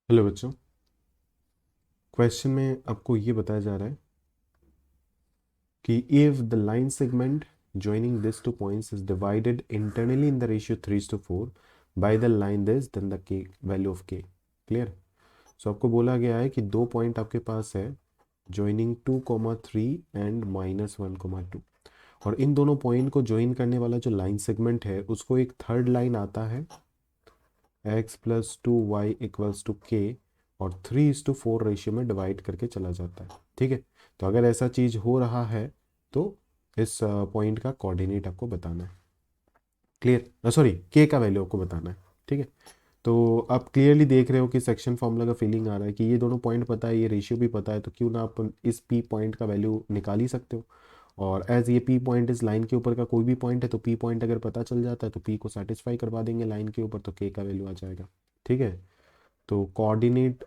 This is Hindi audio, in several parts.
हेलो बच्चों। क्वेश्चन में आपको ये बताया जा रहा है कि if the line segment joining these two points is divided internally in the ratio 3:4 by the line this then the k value of k clear। सो आपको बोला गया है कि दो पॉइंट आपके पास है joining 2,3 एंड -1,2 और इन दोनों पॉइंट को ज्वाइन करने वाला जो लाइन सेगमेंट है उसको एक थर्ड लाइन आता है x+2y=k और 3:4 रेशियो में डिवाइड करके चला जाता है। ठीक है, तो अगर ऐसा चीज हो रहा है तो इस पॉइंट का कोऑर्डिनेट आपको बताना है। क्लियर, सॉरी के का वैल्यू आपको बताना है। ठीक है, तो आप क्लियरली देख रहे हो कि सेक्शन फॉर्मूला का फीलिंग आ रहा है कि ये दोनों पॉइंट पता है, ये रेशियो भी पता है, तो क्यों ना आप इस पी पॉइंट का वैल्यू निकाल ही सकते हो। और एज ये पी पॉइंट इस लाइन के ऊपर का कोई भी पॉइंट है तो पी पॉइंट अगर पता चल जाता है तो पी को सेटिस्फाई करवा देंगे लाइन के ऊपर, तो के का वैल्यू आ जाएगा। ठीक है, तो कोऑर्डिनेट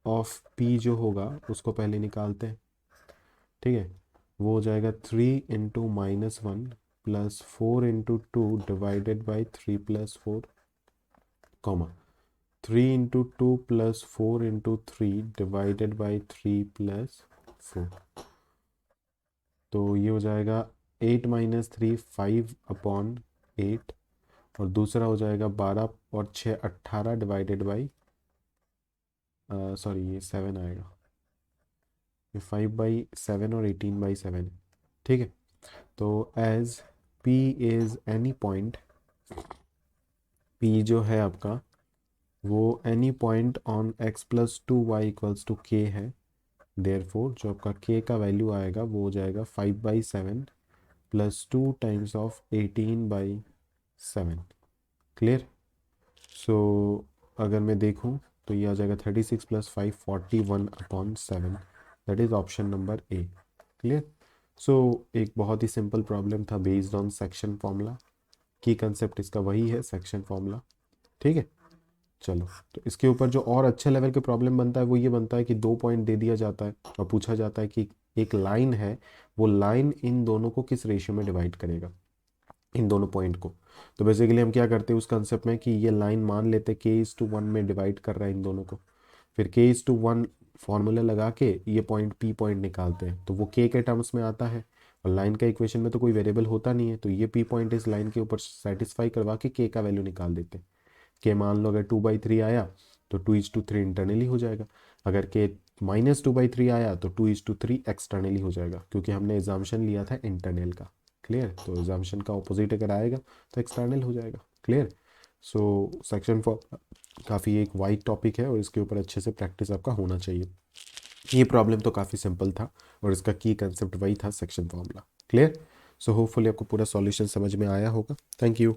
ऑफ पी जो होगा उसको पहले निकालते हैं। ठीक है, वो हो जाएगा 3 × -1 + 4 × 2 divided by 3+4 comma 3 × 2 + 4 × 3 divided by 3+4। तो ये हो जाएगा 8 - 3 5/8 और दूसरा हो जाएगा 12 और 6 18 डिवाइडेड बाई सॉरी ये 7 आएगा, ये 5/7 और 18/7 है। ठीक है, तो as P is any point, P जो है आपका वो एनी पॉइंट ऑन x+2y=k है। देयरफॉर जो आपका k का वैल्यू आएगा वो हो जाएगा 5/7 + 2 टाइम्स ऑफ 18/7। क्लियर। सो अगर मैं देखूं तो ये आ जाएगा 36 + 5 41/7, that is option number A. Clear. So एक बहुत ही सिंपल प्रॉब्लम था बेस्ड ऑन सेक्शन फॉर्मूला, की कंसेप्ट इसका वही है, सेक्शन फॉर्मूला। ठीक है, चलो तो इसके ऊपर जो और अच्छे लेवल के प्रॉब्लम बनता है वो ये बनता है कि दो पॉइंट दे दिया जाता है और पूछा जाता है कि एक लाइन है, वो लाइन इन दोनों को किस रेशियो में डिवाइड करेगा, इन दोनों पॉइंट को। तो बेसिकली हम क्या करते हैं उस कंसेप्ट में कि ये लाइन मान लेते k:1 में डिवाइड कर रहा है इन दोनों को, फिर k:1 फॉर्मूला लगा के ये पॉइंट p पॉइंट निकालते हैं तो वो k के टर्म्स में आता है और लाइन का इक्वेशन में तो कोई वेरिएबल होता नहीं है, तो ये p पॉइंट इस लाइन के ऊपर सेटिस्फाई करवा के k का वैल्यू निकाल देते हैं। k मान लो अगर 2/3 आया तो 2:3 इंटरनली हो जाएगा, अगर k -2/3 आया तो 2:3 एक्सटर्नली हो जाएगा, क्योंकि हमने एग्जाम्पशन लिया था इंटरनल का। क्लियर, तो एग्जाम्पशन का ऑपोजिट अगर आएगा तो एक्सटर्नल हो जाएगा। क्लियर। सो सेक्शन फॉर काफ़ी एक वाइड टॉपिक है और इसके ऊपर अच्छे से प्रैक्टिस आपका होना चाहिए। ये प्रॉब्लम तो काफ़ी सिंपल था और इसका की कंसेप्ट वही था, section formula. Clear. So hopefully आपको पूरा सॉल्यूशन समझ में आया होगा। Thank you.